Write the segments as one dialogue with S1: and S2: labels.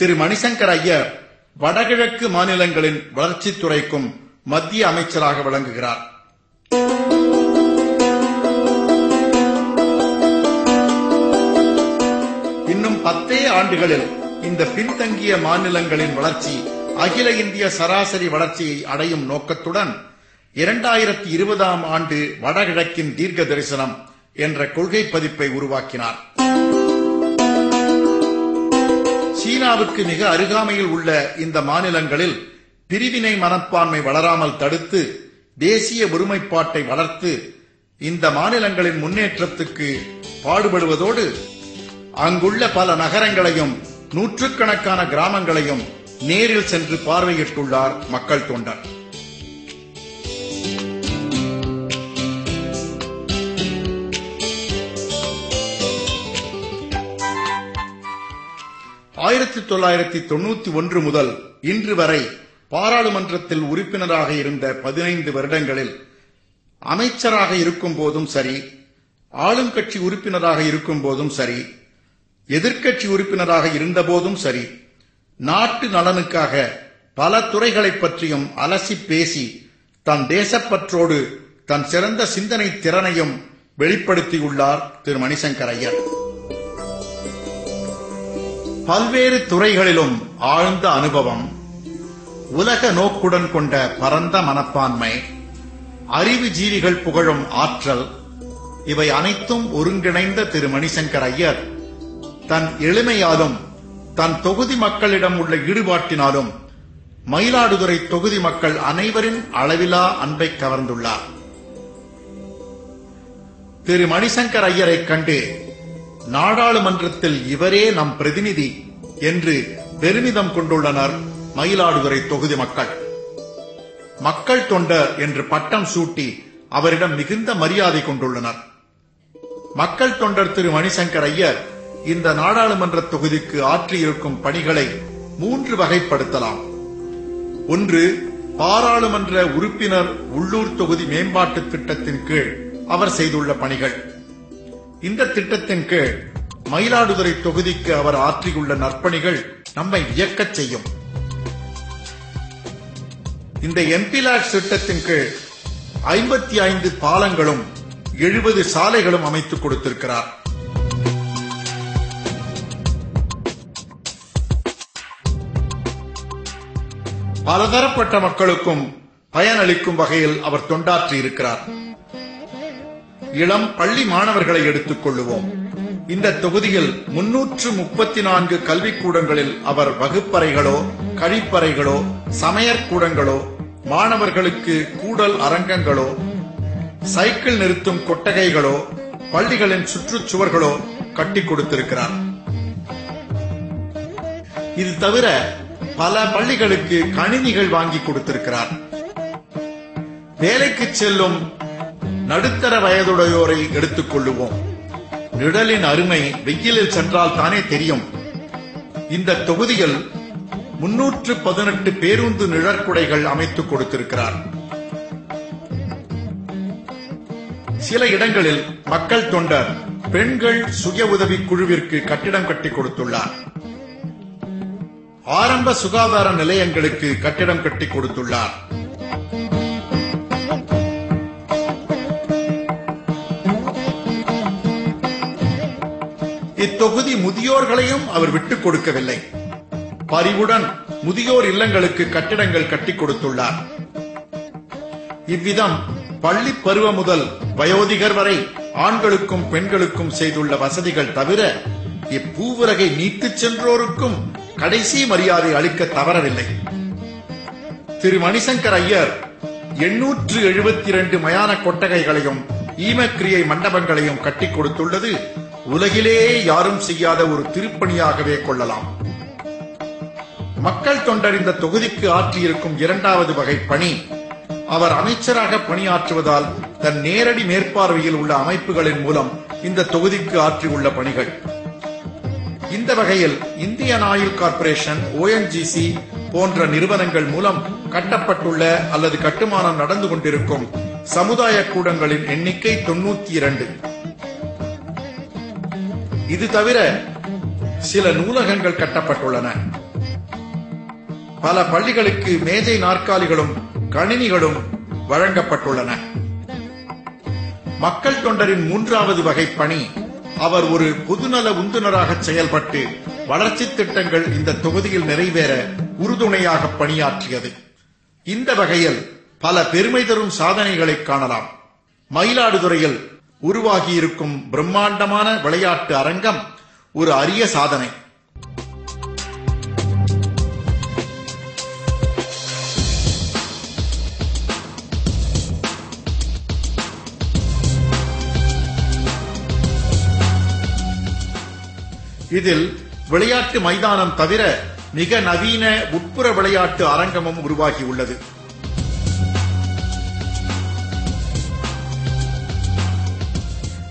S1: திரு மணிசங்கர் ஐயர் வடகிழக்கு மாநிலங்களின் வளர்ச்சித்துறைக்கும் மத்திய அமைச்சராக விளங்குகிறார். இன்னும் 10 ஆண்டுகளில் இந்த பின்தங்கிய மாநிலங்களின் வளர்ச்சி அகில இந்திய சராசரி வளர்ச்சியை அடையும் நோக்கத்துடன் 2020ஆம் ஆண்டு வடகிழக்கின் தீர்க்க தரிசனம் என்ற கொள்கை பதிப்பை உருவாக்கினார். சீனாவுக்கு மிக அருகாமையில் உள்ள இந்த மாநிலங்களில் பிரிவினை மனப்பான்மை வளராமல் தடுத்து தேசிய ஒருமைப்பாட்டை வளர்த்து இந்த மாநிலங்களின் முன்னேற்றத்துக்கு பாடுபடுவதோடு அங்குள்ள பல நகரங்களையும் நூற்றுக்கணக்கான கிராமங்களையும் நேரில் சென்று பார்வையிட்டுள்ளார் மக்கள் தொண்டர். ஆயிரத்தி 1991 முதல் இன்று வரை பாராளுமன்றத்தில் உறுப்பினராக இருந்த 15 வருடங்களில் அமைச்சராக இருக்கும் போதும் சரி, ஆளும் கட்சி உறுப்பினராக இருக்கும் போதும் சரி, எதிர்க்கட்சி உறுப்பினராக இருந்த போதும் சரி, நாட்டு நலனுக்காக பல துறைகளை பற்றியும் அலசி பேசி தன் தேசப்பற்றோடு தன் சிறந்த சிந்தனை திறனையும் வெளிப்படுத்தியுள்ளார் திரு மணிசங்கர் ஐயர். பல்வேறு துறைகளிலும் ஆழ்ந்த அனுபவம், உலக நோக்குடன் கொண்ட பரந்த மனப்பான்மை, அறிவுஜீவிகள் புகழும் ஆற்றல், இவை அனைத்தும் ஒருங்கிணைந்த திரு மணிசங்கர் ஐயர் தன் எளிமையாலும் தன் தொகுதி மக்களிடம் உள்ள ஈடுபாட்டினாலும் மயிலாடுதுறை தொகுதி மக்கள் அனைவரின் அளவிலா அன்பை கவர்ந்துள்ளார். திரு மணிசங்கர் ஐயரை கண்டு நாடாளுமன்றத்தில் இவரே நம் பிரதிநிதி என்று பெருமிதம் கொண்டுள்ளனர் மயிலாடுதுறை தொகுதி மக்கள். மக்கள் தொண்டர் என்று பட்டம் சூட்டி அவரிடம் மிகுந்த மரியாதை கொண்டுள்ளனர். மக்கள் தொண்டர் திரு மணிசங்கர் ஐயர் இந்த நாடாளுமன்ற தொகுதிக்கு ஆற்றியிருக்கும் பணிகளை 3 வகைப்படுத்தலாம். 1. பாராளுமன்ற உறுப்பினர் உள்ளூர் தொகுதி மேம்பாட்டு திட்டத்தின் கீழ் அவர் செய்துள்ள பணிகள். இந்த திட்டத்தின் கீழ் மயிலாடுதுறை தொகுதிக்கு அவர் ஆற்றியுள்ள நற்பணிகள் நம்மை வியக்கச் செய்யும். இந்த எம்பி லாட்ஸ் திட்டத்தின் கீழ் 55 பாலங்களும் 70 சாலைகளும் அமைத்துக் கொடுத்திருக்கிறார். பலதரப்பட்ட மக்களுக்கும் பயனளிக்கும் வகையில் அவர் தொண்டாற்றி இருக்கிறார். இளம் பள்ளி மாணவர்களை எடுத்துக் கொள்ளுவோம். இந்த தொகுதியில் 334 கல்விக்கூடங்களில் அவர் வகுப்பறைகளோ, கழிப்பறைகளோ, சமையற்கூடங்களோ, மாணவர்களுக்கு கூடல் அரங்கங்களோ, சைக்கிள் நிறுத்தும் கொட்டகைகளோ, பள்ளிகளின் சுற்றுச்சுவர்களோ கட்டிக் கொடுத்திருக்கிறார். இது தவிர பல பள்ளிகளுக்கு கணினிகள் வாங்கி கொடுத்திருக்கிறார். வேலைக்கு செல்லும் நடுத்தர வயதுடையோரை எடுத்துக் கொள்ளுவோம். நிழலின் அருமை வெயிலில் சென்றால் தானே தெரியும். இந்த தொகுதியில் 318 பேருந்து நிழற்குடைகள் அமைத்துக் கொடுத்திருக்கிறார். சில இடங்களில் மக்கள் தொண்டர் பெண்கள் சுய உதவி குழுவிற்கு கட்டிடம் கட்டி கொடுத்துள்ளார். ஆரம்ப சுகாதார நிலையங்களுக்கு கட்டிடம் கட்டி கொடுத்துள்ளார். இத்தொகுதி முதியோர்களையும் அவர் விட்டுக் கொடுக்கவில்லை. பரிவுடன் முதியோர் இல்லங்களுக்கு கட்டிடங்கள் கட்டிக் கொடுத்துள்ளார். இவ்விதம் பள்ளி பருவம் முதல் வயோதிகர் வரை ஆண்களுக்கும் பெண்களுக்கும் செய்துள்ள வசதிகள் தவிர இப்பூவுலகை நீத்துச் சென்றோருக்கும் கடைசி மரியாதை அளிக்க தவறவில்லை. திரு மணிசங்கர் ஐயர் 872 மயான கொட்டகைகளையும் ஈமக்கிரியை மண்டபங்களையும் கட்டிக் கொடுத்துள்ளது உலகிலேயே யாரும் செய்யாத ஒரு திருப்பணியாகவே கொள்ளலாம். மக்கள் தொண்டர் இந்த தொகுதிக்கு ஆற்றியிருக்கும் 2வது வகை பணி, அவர் அமைச்சராக பணியாற்றுவதால் தன் நேரடி மேற்பார்வையில் உள்ள அமைப்புகளின் மூலம் இந்த தொகுதிக்கு ஆற்றியுள்ள பணிகள். இந்த வகையில் இந்தியன் ஆயில் கார்ப்பரேஷன், ONGC போன்ற நிறுவனங்கள் மூலம் கட்டப்பட்டுள்ள அல்லது கட்டுமானம் நடந்து கொண்டிருக்கும் சமுதாய கூடங்களின் எண்ணிக்கை 92. இது தவிர சில நூலகங்கள் கட்டப்பட்டுள்ளன. பல பள்ளிகளுக்கு மேஜை நாற்காலிகளும் கணினிகளும் வழங்கப்பட்டுள்ளன. மக்கள் தொண்டரின் மூன்றாவது வகை பணி, அவர் ஒரு பொதுநல உந்துனராக செயல்பட்டு வளர்ச்சி திட்டங்கள் இந்த தொகுதியில் நிறைவேற உறுதுணையாக பணியாற்றியது. இந்த வகையில் பல பெருமை தரும் சாதனைகளை காணலாம். மயிலாடுதுறையில் உருவாகியிருக்கும் பிரம்மாண்டமான விளையாட்டு அரங்கம் ஒரு அரிய சாதனை. இதில் விளையாட்டு மைதானம் தவிர மிக நவீன உட்புற விளையாட்டு அரங்கமும் உருவாகியுள்ளது.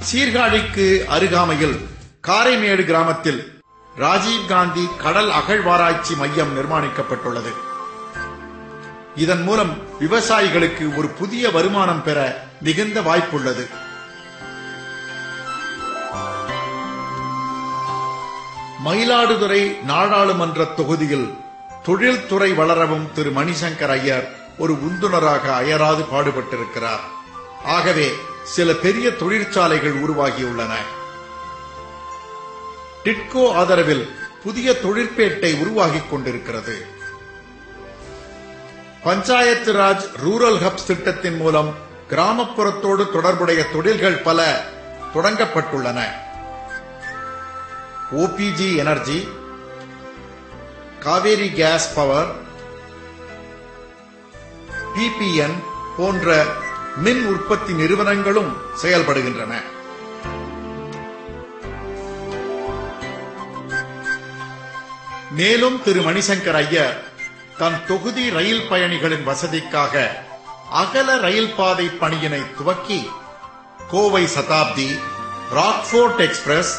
S1: சீர்காழிக்கு அருகாமையில் காரைமேடு கிராமத்தில் ராஜீவ்காந்தி கடல் அகழ்வாராய்ச்சி மையம் நிர்மாணிக்கப்பட்டுள்ளது. இதன் மூலம் விவசாயிகளுக்கு ஒரு புதிய வருமானம் பெற மிகுந்த வாய்ப்புள்ளது. மயிலாடுதுறை நாடாளுமன்ற தொகுதியில் தொழில்துறை வளரவும் திரு மணிசங்கர் ஐயர் ஒரு உந்துனராக அயராது பாடுபட்டிருக்கிறார். ஆகவே சில பெரிய தொழிற்சாலைகள் உருவாகியுள்ளன. டிட்கோ ஆதரவில் புதிய தொழிற்பேட்டை உருவாகிக் கொண்டிருக்கிறது. பஞ்சாயத்து ராஜ் ரூரல் ஹப்ஸ் திட்டத்தின் மூலம் கிராமப்புறத்தோடு தொடர்புடைய தொழில்கள் பல தொடங்கப்பட்டுள்ளன. OPG energy, Kaveri gas power, PPN போன்ற மின் உற்பத்தி நிறுவனங்களும் செயல்படுகின்றன. மேலும் திரு மணிசங்கர் ஐயர் தன் தொகுதி ரயில் பயணிகளின் வசதிக்காக அகல ரயில் பாதை பணியினை துவக்கி Kovai Shatabdi, Rockfort express,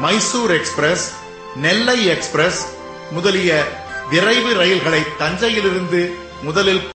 S1: Mysore express, Nellai express முதலிய விரைவு ரயில்களை தஞ்சையிலிருந்து முதலில்